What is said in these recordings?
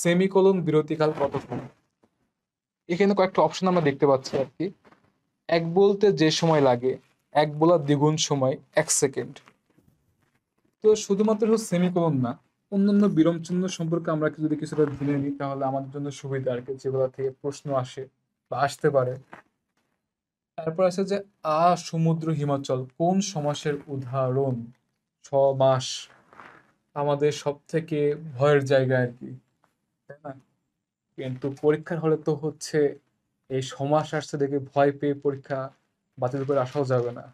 Semicolon বিরতিকাল কতক্ষণ? এখানে কয়েকটা অপশন আমরা দেখতে পাচ্ছি আর কি। এক বলতে যে সময় লাগে, এক বলা দ্বিগুণ সময় 1 সেকেন্ড। তো শুধুমাত্র সেমিকোলন না, অন্যান্য বিরাম চিহ্ন সম্পর্কে আমরা যদি কিছুটা জেনে নিই তাহলে আমাদের জন্য সুবিধা আর কি, যেগুলো থেকে প্রশ্ন আসে বা আসতে পারে। তারপর আছে যে সমুদ্র হিমাচল কোন সমাসের উদাহরণ? 6 মাস আমাদের সব থেকে ভয়ের জায়গা আর কি, তাই না? কিন্তু পরীক্ষার হলে তো হচ্ছে এই সমাস আসছে দেখে ভয় পেয়ে পরীক্ষা বাতিল করে আসাও যাবে না।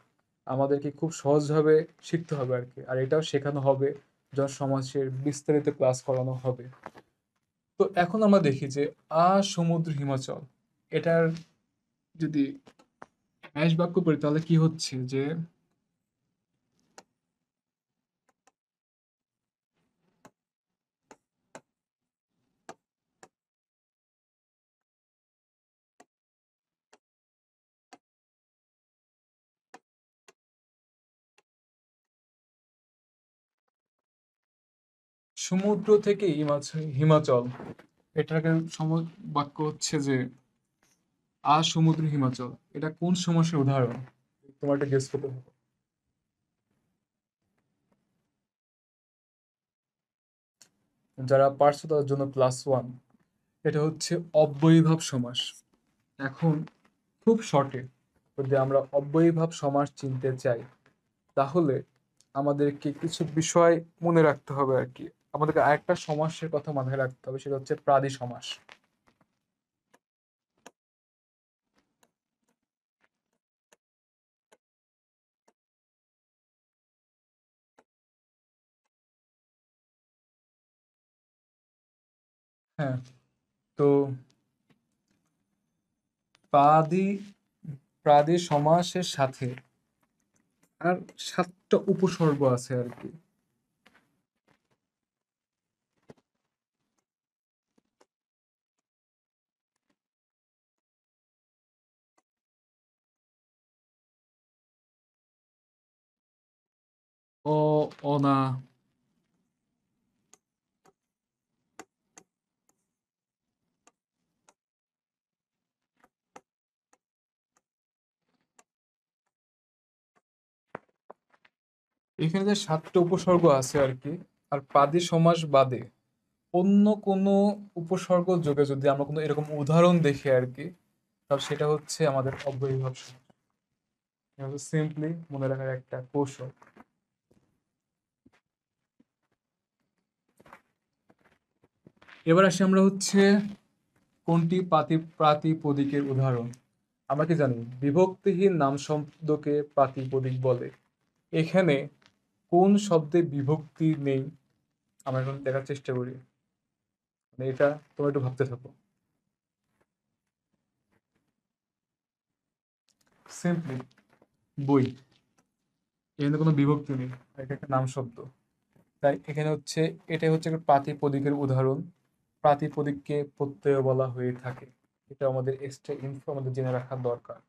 আমাদেরকে খুব সহজভাবে শিখতে হবে আর কি, আর এটাও শেখানো হবে যখন সমাজের বিস্তারিত ক্লাস করানো হবে। তো এখন আমরা দেখি যে সমুদ্র হিমাচল, এটার যদি হ্যাশ বাক্য করি তাহলে কি হচ্ছে যে সমুদ্র থেকে হিমাচল হিমাচল, এটাকে বাক্য হচ্ছে যে সমুদ্র হিমাচল, এটা কোন সমস্যার উদাহরণ? তোমার একটা গেস করতে হবে। যারা পারছো তাদের জন্য +1। এটা হচ্ছে অব্যয়ীভাব সমাস। এখন খুব শর্টে যদি আমরা অব্যয়ীভাব সমাস চিনতে চাই তাহলে আমাদেরকে কিছু বিষয় মনে রাখতে হবে আর কি। আমাদেরকে আরেকটা সমাসের কথা মাথায় রাখতে হবে, সেটা হচ্ছে প্রাদি সমাস। হ্যাঁ, তো প্রাদি প্রাদি সমাসের সাথে আর 7টা উপসর্গ আছে আর কি। অ, অনা। এখানে যে 7টা উপসর্গ আছে আর কি, আর পাদি সমাস বাদে অন্য কোনো উপসর্গ যোগে যদি আমরা কোনো এরকম উদাহরণ দেখি আর কি, তাহলে সেটা হচ্ছে আমাদের অব্যয়ীভাব সমাস। সিম্পলি মনে রাখার একটা কৌশল। এবার আসি আমরা হচ্ছে কোনটি প্রাতিপদিকের উদাহরণ। আমরা কি জানি বিভক্তিহীন নাম শব্দকে প্রাতিপদিক বলে। এখানে কোন শব্দে বিভক্তি নেই আমরা এখন দেখার চেষ্টা করি। মানে এটা তোমরা একটু ভাবতে থাকো। সিম্পলি বই, এখানে কোনো বিভক্তি নেই, এটা একটা নাম শব্দ। তাই এখানে হচ্ছে এটাই হচ্ছে একটা প্রাতিপদিকের উদাহরণ। প্রাতিপদিককে প্রত্যয় বলা হয়ে থাকে। এটা আমাদের এক্সট্রা ইনফো আমাদের জেনে রাখা দরকার।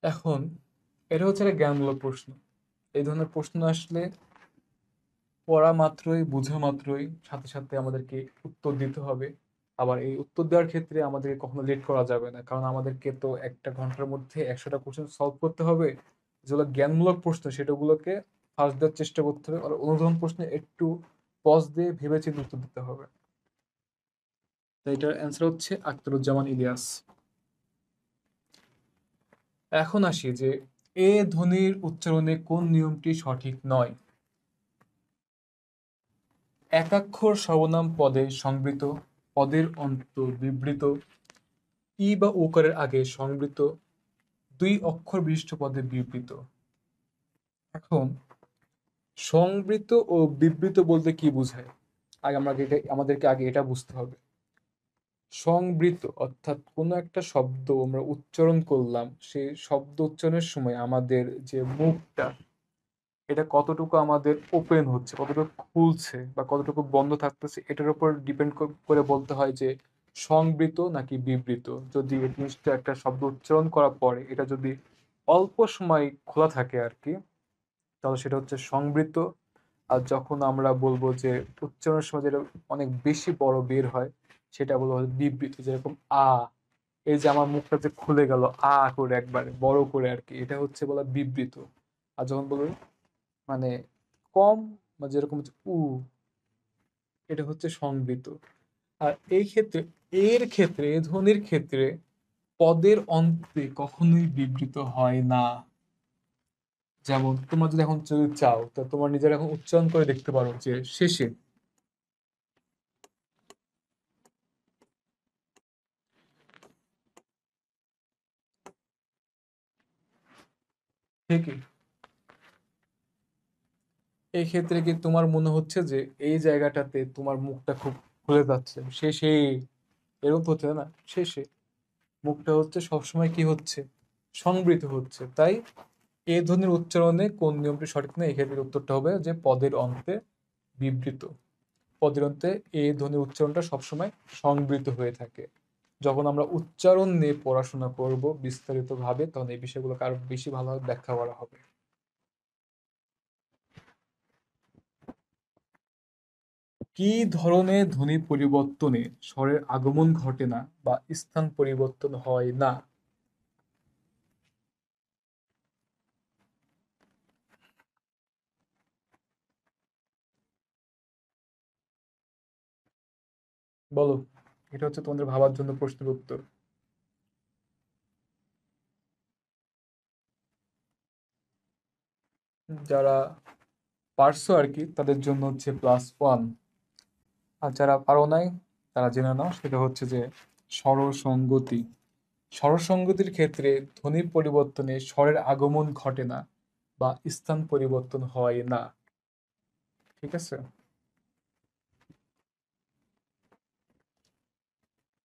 এখন এটা হচ্ছে একটা জ্ঞানমূলক প্রশ্ন। এই ধরনের প্রশ্ন আসলে পড়া মাত্রই বোঝা মাত্রই সাথে সাথে আমাদেরকে উত্তর দিতে হবে। আবার এই উত্তর দেওয়ার ক্ষেত্রে আমাদেরকে কখনো লেট করা যাবে না, কারণ আমাদেরকে তো 1 ঘন্টার মধ্যে 100টা কোশ্চেন সলভ করতে হবে। যেগুলো জ্ঞানমূলক প্রশ্ন সেটাগুলোকে ফার্স্ট দেওয়ার চেষ্টা করতে হবে, আর অনুধাবন প্রশ্নে একটু পজ দিয়ে ভেবেচিন্তে উত্তর দিতে হবে। তাই এটার অ্যান্সার হচ্ছে আখতারুজ্জামান ইলিয়াস। এখন আসি যে এ ধ্বনির উচ্চারণে কোন নিয়মটি সঠিক নয়। একাক্ষর সর্বনাম পদে সংবৃত, পদের অন্ত বিবৃত, ই বা ওকারের আগে সংবৃত, 2 অক্ষর বিশিষ্ট পদে বিবৃত। এখন সংবৃত ও বিবৃত বলতে কি বোঝায়? আগে আমাদেরকে আগে এটা বুঝতে হবে। সংবৃত অর্থাৎ কোনো একটা শব্দ আমরা উচ্চারণ করলাম, সেই শব্দ উচ্চারণের সময় আমাদের যে মুখটা, এটা কতটুকু আমাদের ওপেন হচ্ছে, কতটুকু খুলছে বা কতটুকু বন্ধ থাকতেছে, এটার উপর ডিপেন্ড করে বলতে হয় যে সংবৃত নাকি বিবৃত। যদি এই জিনিসটা একটা শব্দ উচ্চারণ করার পরে এটা যদি অল্প সময় খোলা থাকে আর কি, তাহলে সেটা হচ্ছে সংবৃত। আর যখন আমরা বলবো যে উচ্চারণের সময় যেটা অনেক বেশি বড় বের হয় সেটা বলবো হলো বিবৃত, যেরকম আ, এই যে আমার মুখটা যে খুলে গেল আ করে একবারে বড় করে আর কি, এটা হচ্ছে বলা বিবৃত। আর যখন বলবো মানে কম, বা যেরকম হচ্ছে উ, এটা হচ্ছে সংবৃত। আর এই ক্ষেত্রে, এর ক্ষেত্রে, এ ধ্বনির ক্ষেত্রে পদের অন্তে কখনোই বিবৃত হয় না। যেমন তোমরা যদি এখন যদি চাও তা তোমার নিজের এখন উচ্চারণ করে দেখতে পারো যে শেষে, ঠিক এই ক্ষেত্রে কি তোমার মনে হচ্ছে যে এই জায়গাটাতে তোমার মুখটা খুব খুলে যাচ্ছে শেষে, এরকম তো হচ্ছে না, শেষে মুখটা হচ্ছে সবসময় কি হচ্ছে, সংবৃত হচ্ছে। তাই এ ধ্বনির উচ্চারণে কোন নিয়মটি সঠিক না, এক্ষেত্রে উত্তরটা হবে যে পদের অন্তে বিবৃত। পদের অন্তে এ ধ্বনির উচ্চারণটা সবসময় সংবৃত হয়ে থাকে। যখন আমরা উচ্চারণ নিয়ে পড়াশোনা করব বিস্তারিত ভাবে, তখন এই বিষয়গুলোকে আরো বেশি ভালোভাবে ব্যাখ্যা করা হবে। কি ধরনের ধ্বনি পরিবর্তনে স্বরের আগমন ঘটে না বা স্থান পরিবর্তন হয় না? বলো, এটা হচ্ছে তোমাদের ভাবার জন্য প্রশ্নের উত্তর। যারা পারছো আর কি তাদের জন্য হচ্ছে +1, আর যারা পারো নাই তারা জেনে নাও, সেটা হচ্ছে যে স্বরসঙ্গতি। স্বরসঙ্গতির ক্ষেত্রে ধ্বনির পরিবর্তনে স্বরের আগমন ঘটে না বা স্থান পরিবর্তন হয় না। ঠিক আছে।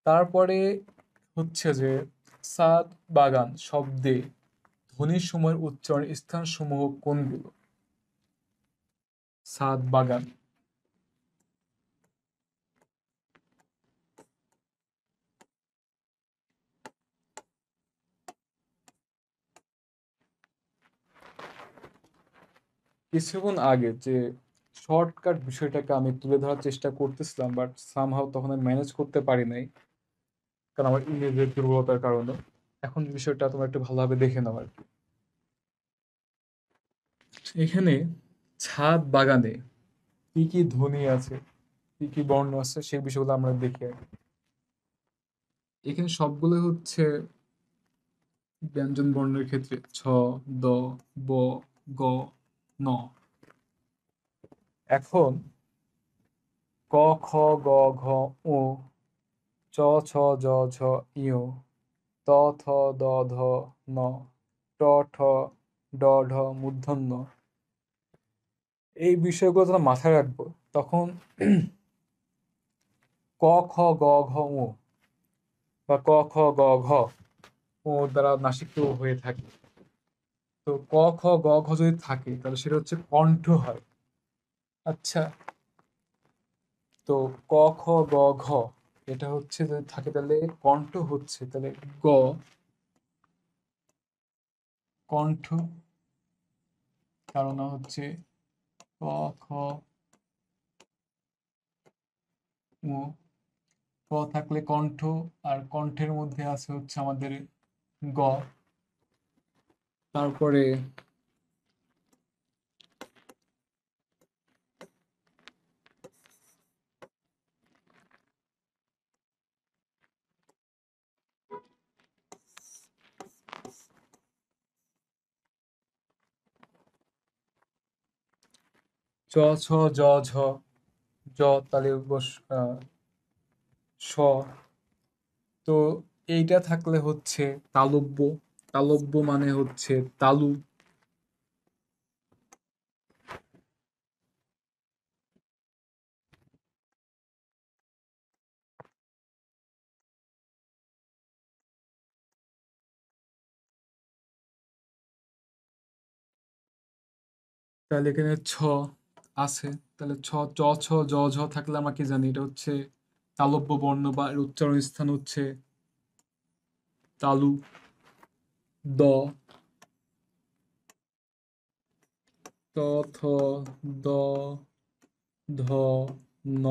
তারপরে হচ্ছে যে সাদ বাগান শব্দে ধ্বনির সময়ের উচ্চারণ স্থানসমূহ কোনগুলো? সাদ বাগান। কিছুক্ষণ আগে যে শর্টকাট বিষয়টাকে আমি তুলে ধরার চেষ্টা করতেছিলাম, বাট সামহাও তখন আমি ম্যানেজ করতে পারি নাই, কারণ আমার ইংরেজির দুর্বলতার কারণে। এখন বিষয়টা তোমরা একটু ভালোভাবে দেখে নাও আর কি। এখানে ছাদ বাগানে কি কি ধ্বনি আছে, কি কি বর্ণ আছে, সেই বিষয়গুলো আমরা দেখি আর কি। এখানে সবগুলো হচ্ছে ব্যঞ্জন বর্ণের ক্ষেত্রে ছ, দ, ব, গ, ন। এখন ক, খ, গ, ঘ, ঙ, চ, ছ, জ, ঝ, ঞ, ত, থ, দ, ধ, ন, ট, ঠ, ড, ঢ, মূর্ধন্য। এই বিষয়গুলো যখন মাথায় রাখবো তখন ক, খ, গ, ঘ, ঙ, বা ক, খ, গ, ঘ, ও দ্বারা নাসিক্য হয়ে থাকে। তো ক, খ, গ, ঘ যদি থাকে তাহলে সেটা হচ্ছে কণ্ঠ হয়। আচ্ছা, তো ক, খ, গ, ঘ এটা হচ্ছে যদি থাকে তাহলে কণ্ঠ হচ্ছে তাহলে গ, কণ্ঠ, কারণ হচ্ছে ক, খ, ঙ। ক থাকলে কণ্ঠ, আর কণ্ঠের মধ্যে আছে হচ্ছে আমাদের গ। তারপরে চ, ছ, জ, ঝ, জ তাহলে স। তো এইটা থাকলে হচ্ছে তালব্য। তালব্য মানে হচ্ছে তালু। তাহলে এখানে ছ আছে, তাহলে চ, ছ, জ, ঝ থাকলে আমরা কি জানি এটা হচ্ছে তালব্য বর্ণ, বা এর উচ্চারণ স্থান হচ্ছে তালু। দ, ত, থ, দ, ধ, ন।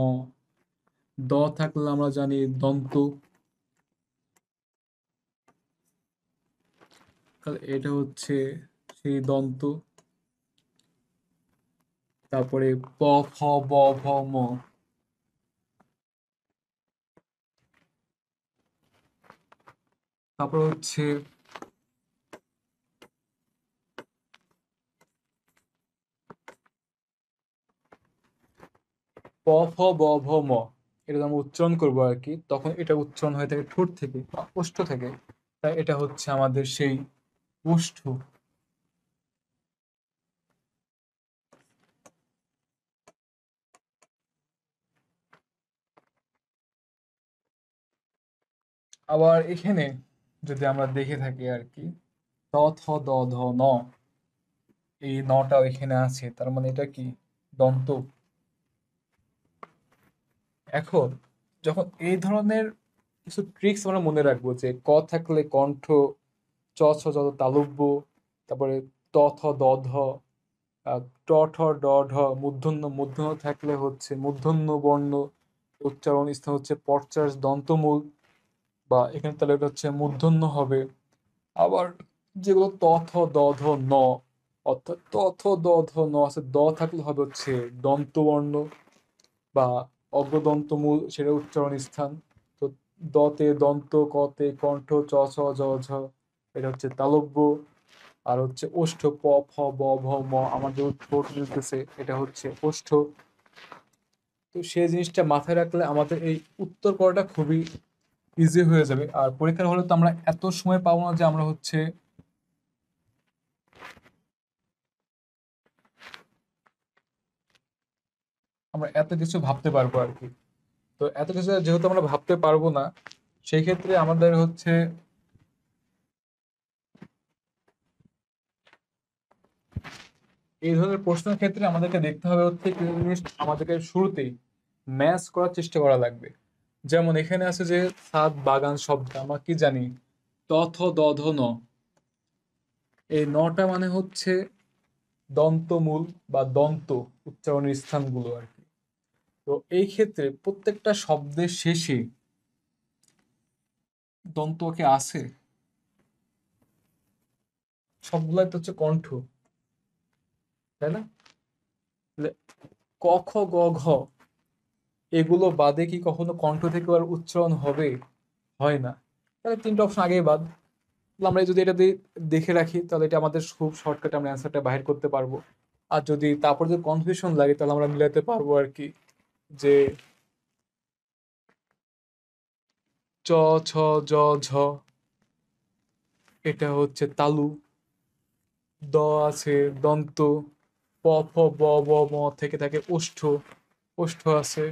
দ থাকলে আমরা জানি দন্ত, তাহলে এটা হচ্ছে সেই দন্ত। তারপরে প, ফ, ব, ভ, ম। তারপর হচ্ছে প, ফ, ব, ভ, ম। এটা যখন উচ্চারণ করবো আর কি, তখন এটা উচ্চারণ হয়ে থাকে ঠোঁট থেকে বা ওষ্ঠ থেকে। তাই এটা হচ্ছে আমাদের সেই ওষ্ঠ। আবার এখানে যদি আমরা দেখে থাকি আর কি, ত, থ, দ, ধ, ন, এই নটাও এখানে আছে, তার মানে এটা কি দন্ত। এখন যখন এই ধরনের কিছু ট্রিক্স আমরা মনে রাখবো, যে ক থাকলে কণ্ঠ, চ, ছ, জ, ঝ, তালব্য, তারপরে ত, থ, দ, ধ, ট, ঠ, ড, ঢ, মূর্ধন্য। মূর্ধন্য থাকলে হচ্ছে মূর্ধন্য বর্ণ, উচ্চারণ স্থান হচ্ছে পশ্চাৎ দন্তমূল, বা এখানে তাহলে এটা হচ্ছে মূর্ধন্য হবে। আবার যেগুলো ত, থ, দ, ধ, ন, অর্থাৎ ত, থ, দ, ধ, ন আছে, দ থাকলে হবে হচ্ছে দন্তবর্ণ বা অগ্রদন্তমূল, সেটা উচ্চারণ স্থান। তো দতে দন্ত, কতে কণ্ঠ, চ, ছ, জ, ঝ, এটা হচ্ছে তালব্য। আর হচ্ছে ওষ্ঠ, প, ফ, ব, ভ, ম, আমার যে ঠোঁট মিলতেছে এটা হচ্ছে ওষ্ঠ। তো সেই জিনিসটা মাথায় রাখলে আমাদের এই উত্তর করাটা খুবই ইজি হয়ে যাবে। আর পরীক্ষার হলে তো আমরা এত সময় পাবো না যে আমরা এত কিছু ভাবতে পারবো আর কি। তো এত কিছু যেহেতু আমরা ভাবতে পারবো না, সেই ক্ষেত্রে আমাদের হচ্ছে এই ধরনের প্রশ্নের ক্ষেত্রে আমাদেরকে দেখতে হবে হচ্ছে কিছু জিনিস আমাদেরকে শুরুতেই ম্যাচ করার চেষ্টা করা লাগবে। যেমন এখানে আছে যে ছাদ বাগান শব্দ, আমরা কি জানি ত, থ, দ, ধ, ন। এই নটা মানে হচ্ছে দন্তমূল বা দন্ত উচ্চারণের স্থানগুলো আর কি। তো এই ক্ষেত্রে প্রত্যেকটা শব্দের শেষে দন্তকে আছে, সবগুলাই তো হচ্ছে কণ্ঠ, তাই না? তাহলে ক, খ, গ, ঘ এগুলো বাদে কি কখনো কণ্ঠ থেকে আর উচ্চারণ হবে? হয় না। তাহলে তিনটা অপশন আগেই বাদ। তাহলে আমরা যদি এটা দেখে রাখি, তাহলে এটা আমাদের খুব শর্টকাটে আমরা অ্যান্সারটা বাহির করতে পারবো। আর যদি তারপর যদি কনফিউশন লাগে, তাহলে আমরা মিলাতে পারবো আর কি, যে চ, ছ, জ, ঝ এটা হচ্ছে তালু, দ আছে দন্ত, প, ফ, ব, ব, ম থেকে থাকে ওষ্ঠ, ওষ্ঠ আছে।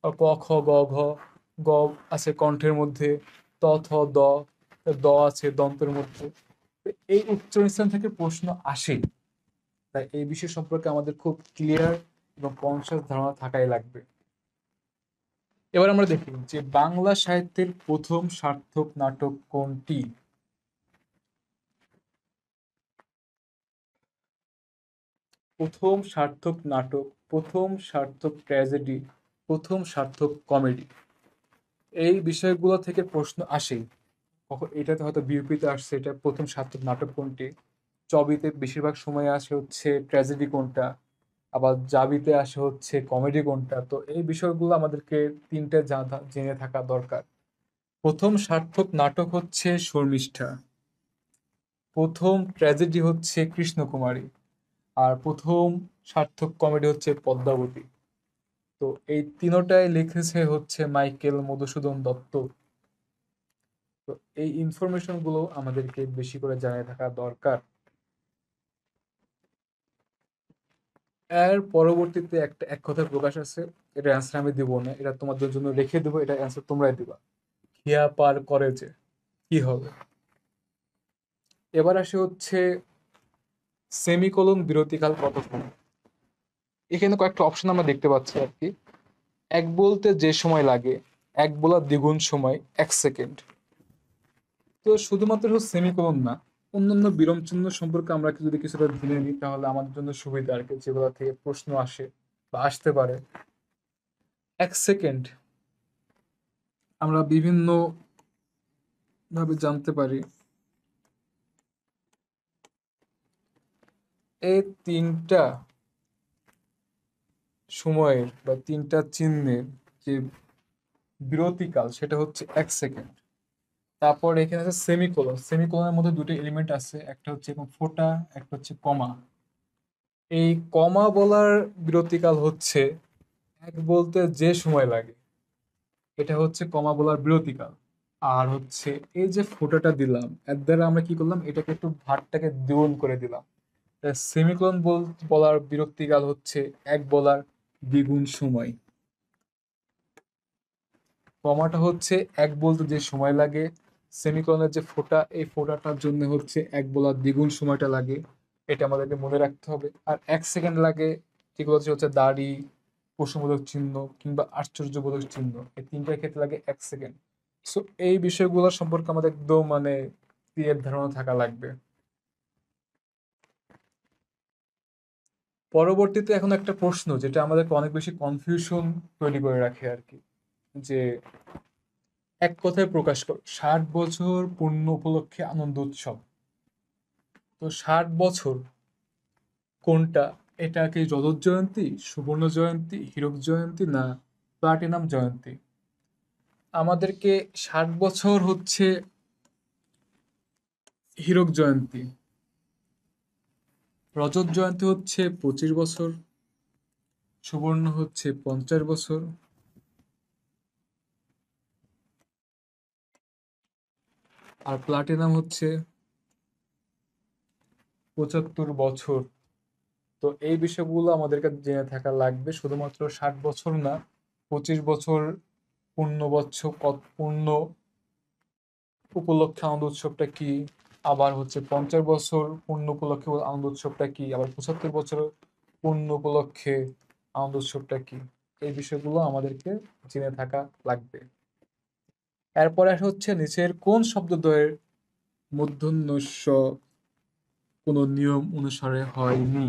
আর ক, খ, গ, ঘ, গ আছে কণ্ঠের মধ্যে, ত, থ, দ, দ আছে দন্তের মধ্যে। তো এই উচ্চারণ স্থান থেকে প্রশ্ন আসে। তাই এই বিষয় সম্পর্কে আমাদের খুব ক্লিয়ার এবং কনসিয়াস ধারণা থাকাই লাগবে। এবার আমরা দেখি যে বাংলা সাহিত্যের প্রথম সার্থক নাটক কোনটি। প্রথম সার্থক নাটক, প্রথম সার্থক ট্র্যাজেডি, প্রথম সার্থক কমেডি, এই বিষয়গুলো থেকে প্রশ্ন আসে। কখন এটাতে হয়তো বিউপিতে আসছে এটা প্রথম সার্থক নাটক কোনটি, চবিতে বেশিরভাগ সময় আসে হচ্ছে ট্র্যাজেডি কোনটা, আবার জাবিতে আসে হচ্ছে কমেডি কোনটা। তো এই বিষয়গুলো আমাদেরকে তিনটে জেনে থাকা দরকার। প্রথম সার্থক নাটক হচ্ছে শর্মিষ্ঠা, প্রথম ট্র্যাজেডি হচ্ছে কৃষ্ণকুমারী, আর প্রথম সার্থক কমেডি হচ্ছে পদ্মাবতী। তো এই তিনোটাই লিখেছে হচ্ছে মাইকেল মধুসূদন দত্ত। তো এই ইনফরমেশন গুলো আমাদেরকে বেশি করে জানিয়ে থাকা দরকার। এর পরবর্তীতে একটা এক কথায় প্রকাশ আছে, এটা অ্যান্সার আমি দিব না, এটা তোমাদের জন্য রেখে দেবো, এটা অ্যান্সার তোমরাই দিবা। খিয়া পার করে যে কি হবে। এবার আসে হচ্ছে সেমিকোলন বিরতিকাল কতক্ষণ। এখানে কয়েকটা অপশন আমরা দেখতে পাচ্ছি আর কি। এক বলতে যে সময় লাগে, এক বলা দ্বিগুণ সময়, 1 সেকেন্ড। তো শুধুমাত্র সেমিকোলন না, অন্যান্য বিরাম চিহ্ন সম্পর্কে আমরা যদি কিছুটা জেনে নিই তাহলে আমাদের জন্য সুবিধা আর কি, যেগুলো থেকে প্রশ্ন আসে বা আসতে পারে। 1 সেকেন্ড আমরা বিভিন্ন ভাবে জানতে পারি। এই তিনটা সময়ের বা তিনটা চিহ্নের যে বিরতিকাল সেটা হচ্ছে 1 সেকেন্ড। তারপর এখানে আছে সেমিকোলন। সেমিকোলনের মধ্যে দুটো এলিমেন্ট আছে, একটা হচ্ছে এরকম ফোঁটা, একটা হচ্ছে কমা। এই কমা বলার বিরতিকাল হচ্ছে এক বলতে যে সময় লাগে, এটা হচ্ছে কমা বলার বিরতিকাল। আর হচ্ছে এই যে ফোঁটাটা দিলাম এর দ্বারা আমরা কি করলাম, এটাকে একটু ভারটাকে দ্বিগুণ করে দিলাম। সেমিকোলন বলার বিরক্তিকাল হচ্ছে এক বলার দ্বিগুণ সময়। কমাটা হচ্ছে এক বলতে যে সময় লাগে, সেমিকোলনের যে ফোঁটা এই ফোঁটাটার জন্য হচ্ছে এক বলার দ্বিগুণ সময়টা লাগে। এটা আমাদেরকে মনে রাখতে হবে। আর 1 সেকেন্ড লাগে যেগুলো হচ্ছে দাড়ি, প্রশ্নবোধক চিহ্ন কিংবা আশ্চর্যবোধক চিহ্ন, এই তিনটার ক্ষেত্রে লাগে 1 সেকেন্ড। সো এই বিষয়গুলো সম্পর্কে আমাদের একদম মানে ক্লিয়ার ধারণা থাকা লাগবে। পরবর্তীতে এখন একটা প্রশ্ন যেটা আমাদেরকে অনেক বেশি কনফিউশন তৈরি করে রাখে আর কি, যে এক কথায় প্রকাশ কর 60 বছর পূর্ণ উপলক্ষে আনন্দ উৎসব। তো 60 বছর কোনটা? এটা কি রজত জয়ন্তী, সুবর্ণ জয়ন্তী, হীরক জয়ন্তী না প্লাটিনাম জয়ন্তী? আমাদেরকে 60 বছর হচ্ছে হীরক জয়ন্তী, রজত জয়ন্তী হচ্ছে 25 বছর, সুবর্ণ হচ্ছে 50 বছর, আর প্লাটিনাম হচ্ছে 75 বছর। তো এই বিষয়গুলো আমাদেরকে জেনে থাকা লাগবে। শুধুমাত্র 60 বছর না, 25 বছর পূর্ণ বছর পূর্ণ উপলক্ষে আনন্দ উৎসবটা কি, আবার হচ্ছে 50 বছর পূর্ণ উপলক্ষে আনন্দ উৎসবটা কি, আবার 75 বছর পূর্ণ উপলক্ষে আনন্দ উৎসবটা কি, এই বিষয়গুলো আমাদেরকে জেনে থাকা লাগবে। এরপরে হচ্ছে নিচের কোন শব্দদ্বয়ের মূর্ধন্য ষ কোনো নিয়ম অনুসারে হয়নি?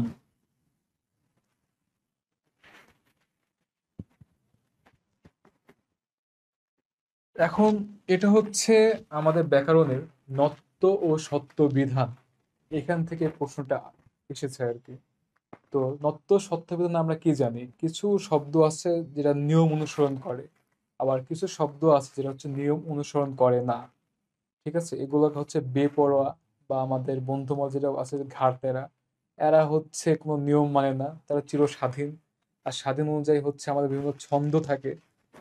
এখন এটা হচ্ছে আমাদের ব্যাকরণের নত্ব ও সত্য বিধান, এখান থেকে প্রশ্নটা এসেছে আর কি। তো নত্ব সত্য বিধান আমরা কি জানি? কিছু শব্দ আছে যেটা নিয়ম অনুসরণ করে, আবার কিছু শব্দ আছে যেটা হচ্ছে নিয়ম অনুসরণ করে না। ঠিক আছে, এগুলোকে হচ্ছে বেপরোয়া বা আমাদের বন্ধু যেটা আছে ঘাড়তেরা, এরা হচ্ছে কোনো নিয়ম মানে না, তারা চির স্বাধীন। আর স্বাধীন অনুযায়ী হচ্ছে আমাদের বিভিন্ন ছন্দ থাকে,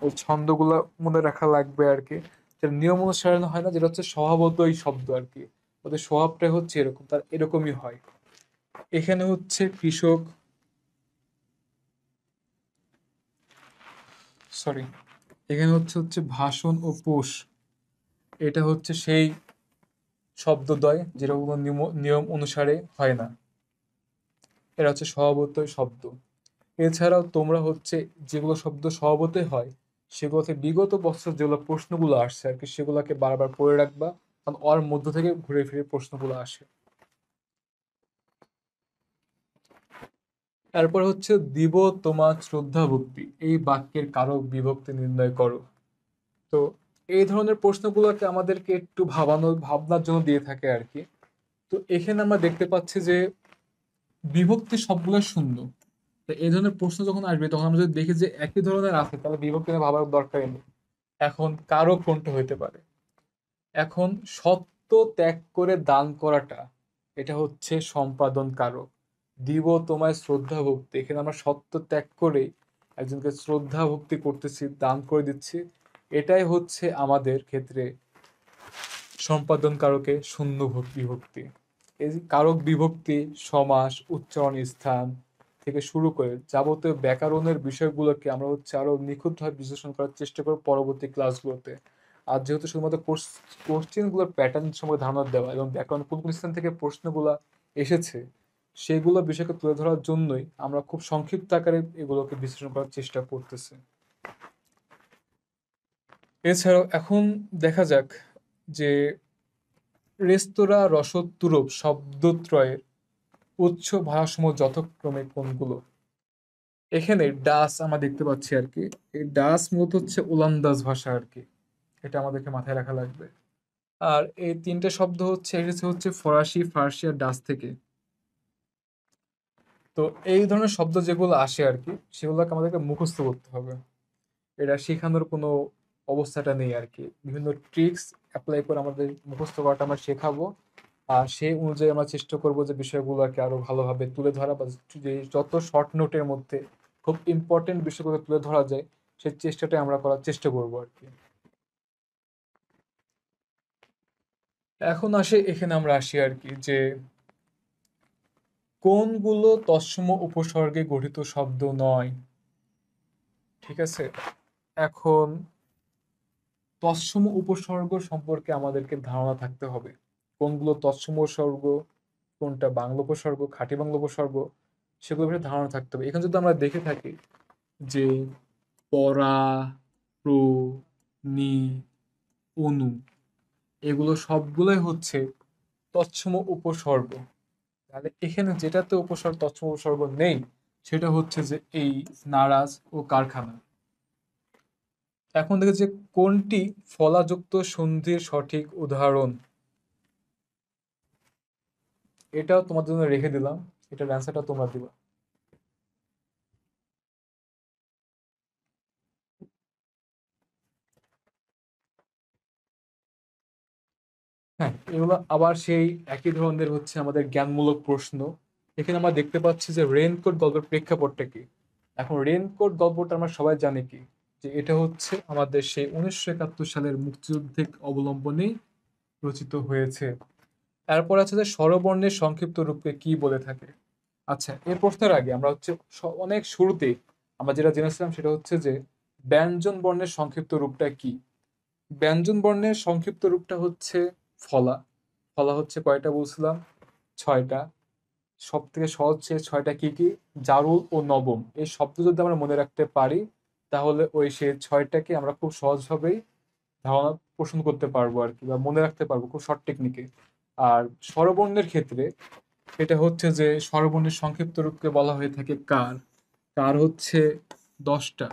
ওই ছন্দগুলো মনে রাখা লাগবে আর কি। যেটা নিয়ম অনুসরণ হয় না, যেটা হচ্ছে স্বভাবতই শব্দ আর কি, ওদের স্বভাবটাই হচ্ছে এরকম, তার এরকমই হয়। এখানে হচ্ছে কৃষক, সরি, এখানে হচ্ছে হচ্ছে ভাষণ ও পোষ, এটা হচ্ছে সেই শব্দদ্বয় যেটা কোনো নিয়ম অনুসারে হয় না, এটা হচ্ছে স্বভাবতই শব্দ। এছাড়াও তোমরা হচ্ছে যেগুলো শব্দ স্বভাবতই হয় সেগুলোতে বিগত বছর যেগুলো প্রশ্নগুলো আসছে আর কি, সেগুলোকে বারবার পড়ে রাখবা, কারণ ওর মধ্য থেকে ঘুরে ফিরে প্রশ্নগুলো আসে। তারপর হচ্ছে দিব তোমার শ্রদ্ধা ভক্তি, এই বাক্যের কারক বিভক্তি নির্ণয় করো। তো এই ধরনের প্রশ্নগুলোকে আমাদেরকে একটু ভাবনার জন্য দিয়ে থাকে আর কি। তো এখানে আমরা দেখতে পাচ্ছি যে বিভক্তি সবগুলো শূন্য। তো এই ধরনের প্রশ্ন যখন আসবে তখন আমরা যদি দেখি যে একই ধরনের আছে তাহলে বিভক্তি নিয়ে ভাবার দরকারই নেই। এখন কারক কোনটা হইতে পারে? এখন সত্য ত্যাগ করে দান করাটা, এটা হচ্ছে সম্পাদন কারক। দিব তোমায় শ্রদ্ধা ভক্তি, এখানে আমরা সত্য ত্যাগ করে একজনকে শ্রদ্ধা ভক্তি করতেছি, দান করে দিচ্ছি, এটাই হচ্ছে আমাদের ক্ষেত্রে সম্পাদন কারকে শূন্য বিভক্তি। এই যে কারক বিভক্তি, সমাস, উচ্চারণ স্থান থেকে শুরু করে যাবতীয় ব্যাকরণের বিষয়গুলোকে আমরা হচ্ছে আরো নিখুঁতভাবে বিশ্লেষণ করার চেষ্টা করব পরবর্তী ক্লাসগুলোতে। আর যেহেতু শুধুমাত্র কোশ্চেনগুলোর প্যাটার্ন সম্পর্কে ধারণা দেওয়া এবং ব্যাকরণ কোন কোন স্থান থেকে প্রশ্নগুলো এসেছে সেগুলো বিষয়কে তুলে ধরার জন্যই আমরা খুব সংক্ষিপ্ত আকারে এগুলোকে বিশ্লেষণ করার চেষ্টা করতেছি। এছাড়াও এখন দেখা যাক যে রেস্তোরাঁ রসদতুরপ শব্দত্রয়ের উৎস ভাষাসমূহ যথাক্রমে কোনগুলো? এখানে ডাস আমরা দেখতে পাচ্ছি আর কি। এই ডাস মূলত হচ্ছে ওলন্দাজ ভাষা আর কি। এটা আমাদেরকে মাথায় রাখা লাগবে। আর এই তিনটে শব্দ হচ্ছে এসেছে হচ্ছে ফরাসি, ফার্সি আর ডাচ থেকে। তো এই ধরনের শব্দ যেগুলো আসে আর কি, সেগুলোকে আমাদেরকে মুখস্থ করতে হবে। এটা শেখানোর কোনো অবস্থাটা নেই আর কি। বিভিন্ন ট্রিক্স অ্যাপ্লাই করে আমাদের মুখস্থ করাটা আমরা শেখাবো। আর সেই অনুযায়ী আমরা চেষ্টা করবো যে বিষয়গুলোকে আরো ভালোভাবে তুলে ধরা, বা যে যত শর্ট নোটের মধ্যে খুব ইম্পর্টেন্ট বিষয়গুলো তুলে ধরা যায়, সেই চেষ্টাটাই আমরা করার চেষ্টা করবো আর কি। এখন এখানে আমরা আসি আর কি, যে কোনগুলো তৎসম উপসর্গে গঠিত শব্দ নয়। ঠিক আছে, এখন তৎসম উপসর্গ সম্পর্কে আমাদেরকে ধারণা থাকতে হবে। কোনগুলো তৎসম উপসর্গ, কোনটা বাংলা উপসর্গ, খাঁটি বাংলা উপসর্গ, সেগুলো বিষয়ে ধারণা থাকতে হবে। এখানে যদি আমরা দেখে থাকি যে পরা, প্র, নি, অনু, এগুলো সবগুলোই হচ্ছে তৎসম উপসর্গ। তাহলে এখানে যেটাতে উপসর্গ তৎসম উপসর্গ নেই, সেটা হচ্ছে যে এই নারাজ ও কারখানা। এখন দেখে যে কোনটি ফলাযুক্ত সন্ধির সঠিক উদাহরণ, এটাও তোমাদের জন্য রেখে দিলাম। এটার অ্যান্সারটা তোমরা দিবা। হ্যাঁ, এগুলো আবার সেই একই ধরনের হচ্ছে আমাদের জ্ঞানমূলক প্রশ্ন। এখানে আমরা দেখতে পাচ্ছি যে রেইনকোট গল্পের প্রেক্ষাপটটা কি। এখন রেইনকোট গল্পটা আমরা সবাই জানি কি, যে এটা হচ্ছে আমাদের সেই 1971 সালের মুক্তিযুদ্ধের অবলম্বনেই রচিত হয়েছে। এরপর আছে যে স্বরবর্ণের সংক্ষিপ্ত রূপকে কি বলে থাকে। আচ্ছা, এই প্রশ্নের আগে আমরা হচ্ছে অনেক শুরুতেই আমরা যেটা জেনেছিলাম সেটা হচ্ছে যে ব্যঞ্জন বর্ণের সংক্ষিপ্ত রূপটা কি। ব্যঞ্জন বর্ণের সংক্ষিপ্ত রূপটা হচ্ছে ফলা। ফলা হচ্ছে কয়টা বলছিলাম? ছয়টা। সব থেকে সহজ সে ছয়টা কি কি? জারুল ও নবম, এই শব্দ যদি আমরা মনে রাখতে পারি, তাহলে ওই সে ছয়টাকে আমরা খুব সহজভাবেই ধারণা পোষণ করতে পারবো আর কি, বা মনে রাখতে পারবো খুব শর্ট টেকনিকে। আর স্বরবর্ণের ক্ষেত্রে এটা হচ্ছে যে স্বরবর্ণের সংক্ষিপ্ত রূপকে বলা হয়ে থাকে কার। কার হচ্ছে 10টা।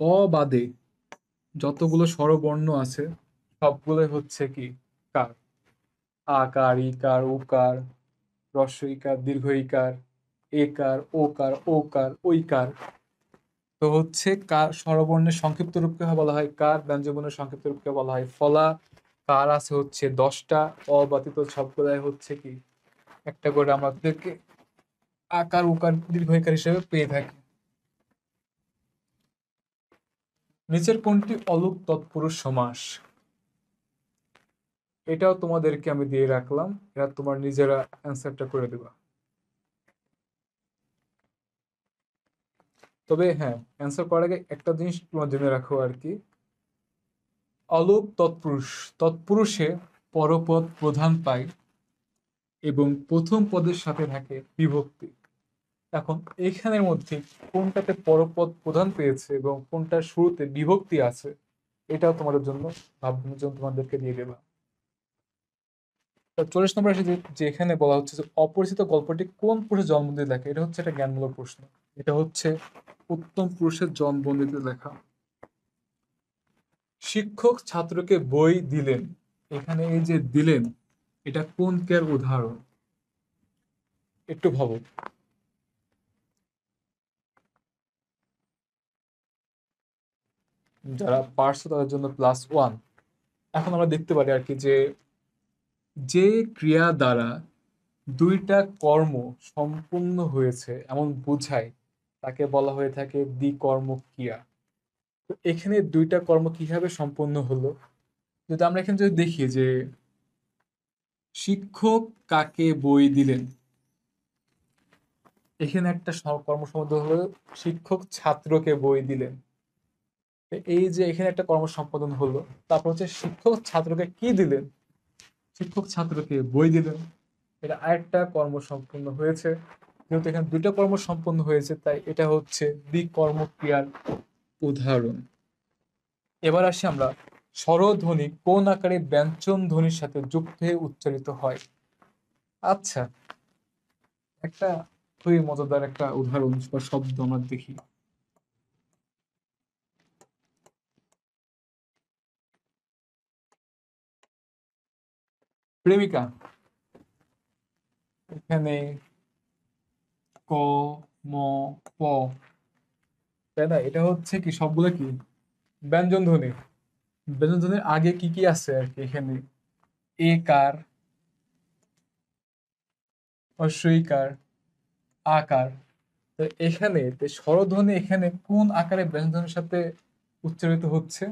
অ বাদে যতগুলো স্বরবর্ণ আছে সবগুলোই হচ্ছে কি কার। আকার, ইকার, উকার, হ্রস্ব ইকার, দীর্ঘ ইকার, একার, ওকার, ওকার, ঐকার। তো হচ্ছে কার স্বরবর্ণের সংক্ষিপ্ত রূপকে বলা হয় কার, ব্যঞ্জনবর্ণের সংক্ষিপ্ত রূপকে বলা হয় ফলা। কার আছে হচ্ছে 10টা, অব্যতীত সবগুলাই হচ্ছে কি একটা করে আমাদেরকে আকার, উকার, দীর্ঘ ইকার হিসেবে পেয়ে থাকি। নিচের কোনটি অলুক তৎপুরুষ সমাস? এটাও তোমাদেরকে আমি দিয়ে রাখলাম, এটা তোমার নিজেরা অ্যান্সারটা করে দেবা। তবে হ্যাঁ, অ্যান্সার করার আগে একটা জিনিস তোমার জেনে রাখো আর কি। অলুক তৎপুরুষ, তৎপুরুষে পরপদ প্রধান পায় এবং প্রথম পদের সাথে থাকে বিভক্তি। এখন এইখানের মধ্যে কোনটাতে পরপদ প্রধান পেয়েছে এবং কোনটার শুরুতে বিভক্তি আছে, এটাও তোমাদের জন্য ভাবনার জন্য তোমাদেরকে দিয়ে দেবা। 40 নম্বর আসে যে এখানে বলা হচ্ছে যে অপরিচিত গল্পটি কোন পুরুষের জন্মদিনে লেখা। এটা হচ্ছে একটা জ্ঞানমূলক প্রশ্ন। এটা হচ্ছে উত্তম পুরুষের জন্মদিনে লেখা। শিক্ষক ছাত্রকে বই দিলেন, এখানে এই যে দিলেন, এটা কোন ক্রিয়ার উদাহরণ? একটু ভাবো। যারা পারছো তাদের জন্য +1। এখন আমরা দেখতে পারি আর কি যে যে ক্রিয়া দ্বারা দুইটা কর্ম সম্পূর্ণ হয়েছে এমন বোঝায়, তাকে বলা হয়ে থাকে দ্বিকর্ম ক্রিয়া। তো এখানে দুইটা কর্ম কিভাবে সম্পন্ন হলো, যদি আমরা এখানে যদি দেখি যে শিক্ষক কাকে বই দিলেন, এখানে একটা কর্মসম্পন্ন হলো শিক্ষক ছাত্রকে বই দিলেন। তো এই যে এখানে একটা কর্ম সম্পাদন হলো, তারপর হচ্ছে শিক্ষক ছাত্রকে কি দিলেন? শিক্ষক ছাত্রকে বই দিলেন। এটা আরেকটা কর্ম সম্পন্ন হয়েছে। যেহেতু এখানে দুইটা কর্ম সম্পন্ন হয়েছে, তাই এটা হচ্ছে দ্বিকর্ম ক্রিয়ার উদাহরণ। এবার আসি আমরা স্বরধ্বনি কোন আকারে ব্যঞ্জন ধ্বনির সাথে যুক্ত হয়ে উচ্চারিত হয়? আচ্ছা, একটা খুবই মজাদার একটা উদাহরণ বা শব্দ আমরা দেখি। প্রেমিকা। এখানে ক, ম, প, তাই না? এটা হচ্ছে কি, সবগুলো কি ব্যঞ্জন ধ্বনি। ব্যঞ্জন ধ্বনির আগে কি কি আছে আর কি এখানে? এ কার, অস্বইকার, আকার। তো এখানে স্বরধ্বনি এখানে কোন আকারে ব্যঞ্জন ধ্বনির সাথে উচ্চারিত হচ্ছে?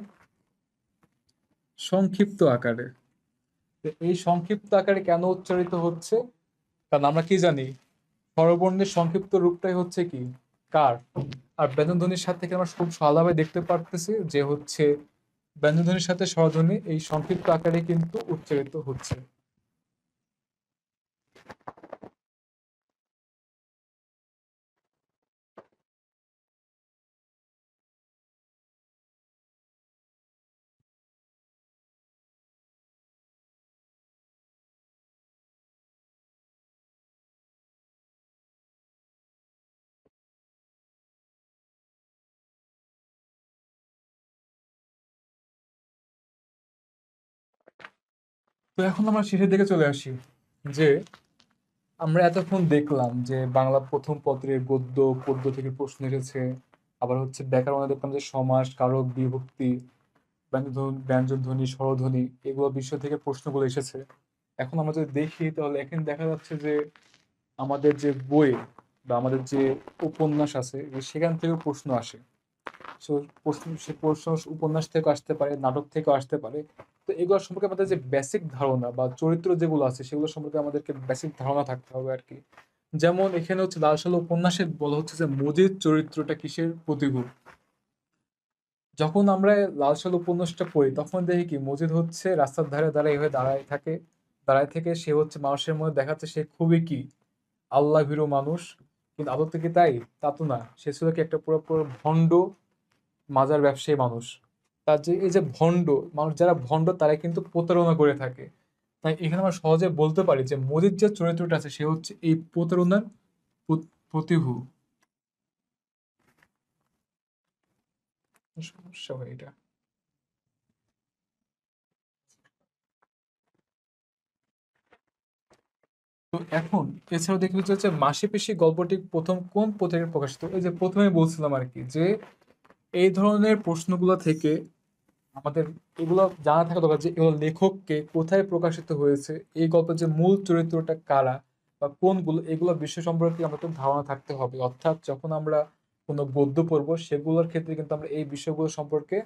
সংক্ষিপ্ত আকারে। তো এই সংক্ষিপ্ত আকারে কেন উচ্চারিত হচ্ছে? কারণ আমরা কি জানি, স্বরবর্ণের সংক্ষিপ্ত রূপটাই হচ্ছে কি কার। আর ব্যঞ্জন ধ্বনির সাথে থেকে আমরা খুব সহজভাবে দেখতে পারতেছি যে হচ্ছে ব্যঞ্জন ধ্বনির সাথে স্বরধ্বনি এই সংক্ষিপ্ত আকারে কিন্তু উচ্চারিত হচ্ছে। তো এখন আমরা শেষের দিকে চলে আসি, যে আমরা এতক্ষণ দেখলাম যে বাংলা প্রথম পত্রের গদ্য পদ্য থেকে প্রশ্ন এসেছে। আবার হচ্ছে ব্যাকরণে দেখলাম যে সমাস, কারক, বিভক্তি, ব্যঞ্জন ধ্বনি, স্বরধ্বনি, এগুলো বিষয় থেকে প্রশ্নগুলো এসেছে। এখন আমরা যদি দেখি তাহলে এখানে দেখা যাচ্ছে যে আমাদের যে বই বা আমাদের যে উপন্যাস আছে সেখান থেকেও প্রশ্ন আসে। সো সে প্রশ্ন উপন্যাস থেকে আসতে পারে, নাটক থেকেও আসতে পারে। তো এগুলো সম্পর্কে আমাদের যে বেসিক ধারণা বা চরিত্র যেগুলো আছে সেগুলো সম্পর্কে আমাদেরকে বেসিক ধারণা থাকতে হবে আর কি। যেমন এখানে হচ্ছে লাল সালু উপন্যাসে বলা হচ্ছে যে মজিদ চরিত্রটা কিসের প্রতিভূ। যখন আমরা লাল সালু উপন্যাসটা পড়ি তখন দেখি কি মজিদ হচ্ছে রাস্তার ধারে দাঁড়ায় এভাবে দাঁড়ায় থাকে, দাঁড়ায় থেকে সে হচ্ছে মানুষের মধ্যে দেখাচ্ছে সে খুবই কি আল্লাহ ভীরু মানুষ। কিন্তু আদতে কি তাই? তা তো না, সে ছিল কি একটা পুরো পুরো ভণ্ড মাজার ব্যবসায়ী মানুষ। তার যে এই যে ভণ্ড মানুষ, যারা ভণ্ড তারাই কিন্তু প্রতারণা করে থাকে। তাই এখানে আমরা সহজে বলতে পারি যে মোদির যে চরিত্রটা আছে সে হচ্ছে এই প্রতারণার প্রতিভূ। সমস্যা হয় এটা। তো এখন এছাড়াও দেখতে হচ্ছে মাসি পিসি গল্পটি প্রথম কোন পত্রিকায় প্রকাশিত। এই যে প্রথমে বলছিলাম আর কি যে এই ধরনের প্রশ্নগুলো থেকে আমাদের এগুলো জানা থাকা দরকার যে এগুলো লেখককে, কোথায় প্রকাশিত হয়েছে, এই গল্পের যে মূল চরিত্রটা কারা বা কোনগুলো, এগুলো বিষয় সম্পর্কে আমাদের ধারণা থাকতে হবে। অর্থাৎ যখন আমরা কোনো গদ্য পড়বো সেগুলোর ক্ষেত্রে কিন্তু আমরা এই বিষয়গুলো সম্পর্কে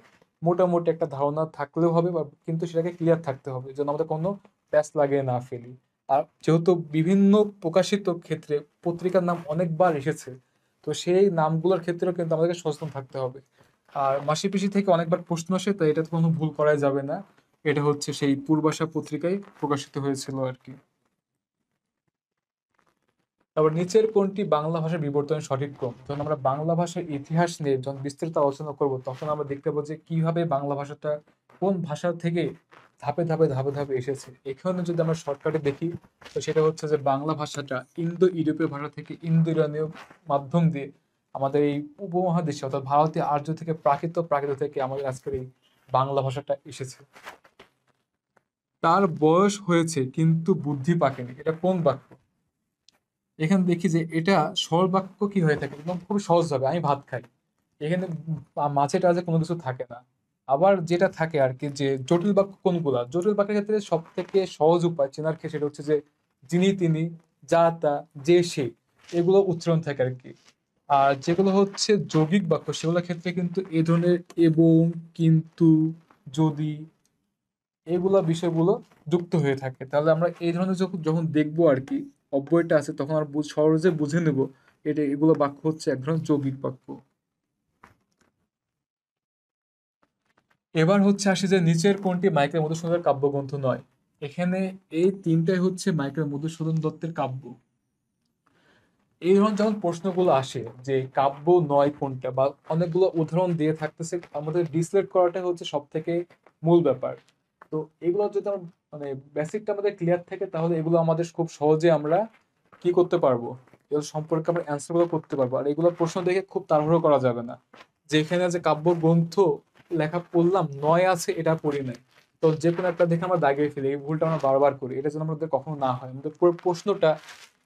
মোটামুটি একটা ধারণা থাকলেও হবে, বা কিন্তু সেটাকে ক্লিয়ার থাকতে হবে যেন আমাদের কোনো প্যাচ লাগিয়ে না ফেলি। আর যেহেতু বিভিন্ন প্রকাশিত ক্ষেত্রে পত্রিকার নাম অনেকবার এসেছে, তো সেই নামগুলোর ক্ষেত্রেও কিন্তু আমাদেরকে সচেতন থাকতে হবে। আর মাসি পিসি থেকে অনেকবার প্রশ্ন আসে, তাই এটা তো কোনো ভুল করাই যাবে না। এটা হচ্ছে সেই পূর্বাশা পত্রিকায় প্রকাশিত হয়েছিল আর কি। তারপর নিচের কোনটি বাংলা ভাষার বিবর্তনের সঠিক ক্রম? যখন আমরা বাংলা ভাষার ইতিহাস নিয়ে যখন বিস্তারিত আলোচনা করব তখন আমরা দেখতে পাবো যে কিভাবে বাংলা ভাষাটা কোন ভাষা থেকে ধাপে ধাপে ধাপে ধাপে এসেছে। এখানে যদি আমরা শর্টকাটে দেখি তো সেটা হচ্ছে যে বাংলা ভাষাটা ইন্দো ইউরোপীয় ভাষা থেকে ইন্দো ইরানীয় মাধ্যম দিয়ে আমাদের এই উপমহাদেশে অর্থাৎ ভারতীয় আর্য থেকে প্রাকৃত, প্রাকৃত থেকে আমাদের আজকের এই বাংলা ভাষাটা এসেছে। তার বয়স হয়েছে কিন্তু বুদ্ধি পাকেনি, এটা কোন বাক্য? এখানে দেখি যে এটা সরল বাক্য কি হয়ে থাকে, একদম খুব সহজ ভাবে আমি ভাত খাই। এখানে মাঝে টাঝে কোনো কিছু থাকে না। আবার যেটা থাকে আর কি যে জটিল বাক্য কোনগুলা, জটিল বাক্যের ক্ষেত্রে সব থেকে সহজ উপায় চেনার ক্ষেত্রে সেটা হচ্ছে যে যিনি, তিনি, যা, তা, যে, সে, এগুলো উচ্চারণ থাকে আর কি। আর যেগুলো হচ্ছে যৌগিক বাক্য সেগুলোর ক্ষেত্রে কিন্তু এই ধরনের এবং, কিন্তু, যদি, এগুলা বিষয়গুলো যুক্ত হয়ে থাকে। তাহলে আমরা এই ধরনের যখন যখন দেখবো আর কি অব্যয়টা আছে তখন আর সহজে বুঝে নেব এটা, এগুলো বাক্য হচ্ছে এক ধরনের যৌগিক বাক্য। এবার হচ্ছে আসি যে নিচের কোনটি মাইকেল মধুসূদনের কাব্যগ্রন্থ নয়। এখানে এই তিনটাই হচ্ছে মাইকেল মধুসূদন দত্তের কাব্য। এই ধরনের যখন প্রশ্নগুলো আসে যে কাব্য নয় কোনটা বা অনেকগুলো উদাহরণ দিয়ে থাকতেছে, আমাদের ডিসলেক্ট করাটা হচ্ছে সব থেকে মূল ব্যাপার। তো এগুলো যদি আমার মানে বেসিকটা আমাদের ক্লিয়ার থাকে, তাহলে এগুলো আমাদের খুব সহজে আমরা কি করতে পারবো, এগুলো সম্পর্কে আমরা অ্যান্সার গুলো করতে পারবো। আর এগুলো প্রশ্ন দেখে খুব তাড়াহুড়ো করা যাবে না, যেখানে যে কাব্য গ্রন্থ লেখা পড়লাম নয় আছে এটা পড়ি নাই, তো যে কোনো একটা দেখে আমরা দাগিয়ে ফেলি, এই ভুলটা আমরা বারবার করি। এটা যেন আমাদের কখনো না হয়, আমাদের পুরো প্রশ্নটা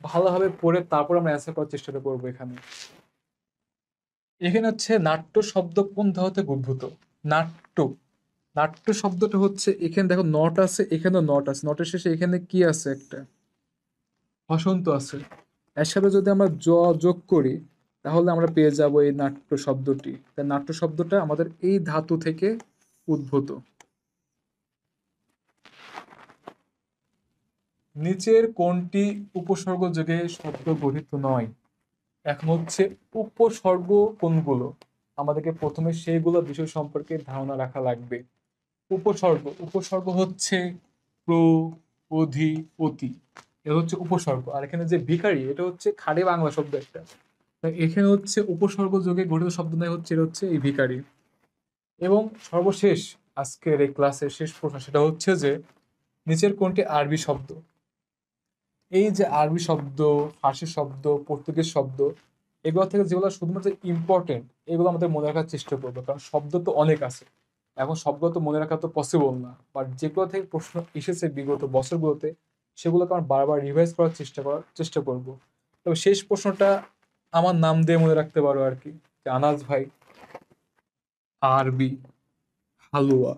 ভালোভাবে পড়ে তারপর আমরা অ্যান্সার করার চেষ্টাটা করবো। এখানে এখানে হচ্ছে নাট্য শব্দ কোন ধাতু থেকে উদ্ভূত। নাট্য, নাট্য শব্দটা হচ্ছে, এখানে দেখো নট আছে, এখানেও নট আছে, নটের শেষে এখানে কি আছে, একটা হসন্ত আছে। এর সাথে যদি আমরা যোগ করি, তাহলে আমরা পেয়ে যাব এই নাট্য শব্দটি। তাই নাট্য শব্দটা আমাদের এই ধাতু থেকে উদ্ভূত। নিচের কোনটি উপসর্গ যোগে শব্দ গঠিত নয়। এখন হচ্ছে উপসর্গ কোনগুলো, আমাদেরকে প্রথমে সেইগুলো বিষয় সম্পর্কে ধারণা রাখা লাগবে। উপসর্গ, উপসর্গ হচ্ছে প্র, অধি, অতি, এটা হচ্ছে উপসর্গ। আর এখানে যে ভিখারি, এটা হচ্ছে খাঁটি বাংলা শব্দ একটা। তাই এখানে হচ্ছে উপসর্গ যোগে গঠিত শব্দ নয়, হচ্ছে এটা হচ্ছে এই ভিখারি। এবং সর্বশেষ আজকের এই ক্লাসের শেষ প্রশ্ন, সেটা হচ্ছে যে নিচের কোনটি আরবি শব্দ। এই যে আরবি শব্দ, ফার্সি শব্দ, পর্তুগিজ শব্দ, এগুলো থেকে যেগুলো শুধুমাত্র ইম্পর্টেন্ট এগুলো আমাদের মনে রাখার চেষ্টা করবো, কারণ শব্দ তো অনেক আছে, এখন সবগুলো তো মনে রাখা তো পসিবল না। বাট যেগুলো থেকে প্রশ্ন এসেছে বিগত বছরগুলোতে, সেগুলোকে আমরা বারবার রিভাইজ করার চেষ্টা করব। তবে শেষ প্রশ্নটা আমার নাম দিয়ে মনে রাখতে পারো আর কি, যে আনাস ভাই আরবি হালুয়া।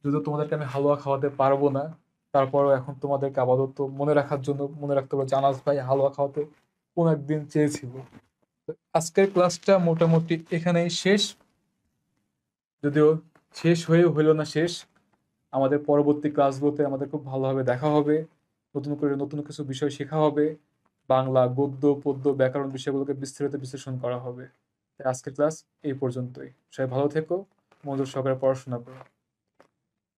যদিও তোমাদেরকে আমি হালুয়া খাওয়াতে পারবো না, তারপরও এখন তোমাদেরকে আপাতত মনে রাখার জন্য মনে রাখতে পারো, জানাস ভাই হালুয়া খাওয়াতে কোন একদিন চেয়েছিল। তো আজকের ক্লাসটা মোটামুটি এখানেই শেষ, যদিও শেষ হয়ে হইল না শেষ। আমাদের পরবর্তী ক্লাসগুলোতে আমাদের খুব ভালোভাবে দেখা হবে, নতুন করে নতুন কিছু বিষয় শেখা হবে, বাংলা গদ্য পদ্য ব্যাকরণ বিষয়গুলোকে বিস্তারিত বিশ্লেষণ করা হবে। তাই আজকের ক্লাস এই পর্যন্তই। সবাই ভালো থেকো, মনোযোগ সহকারে পড়াশোনা করো।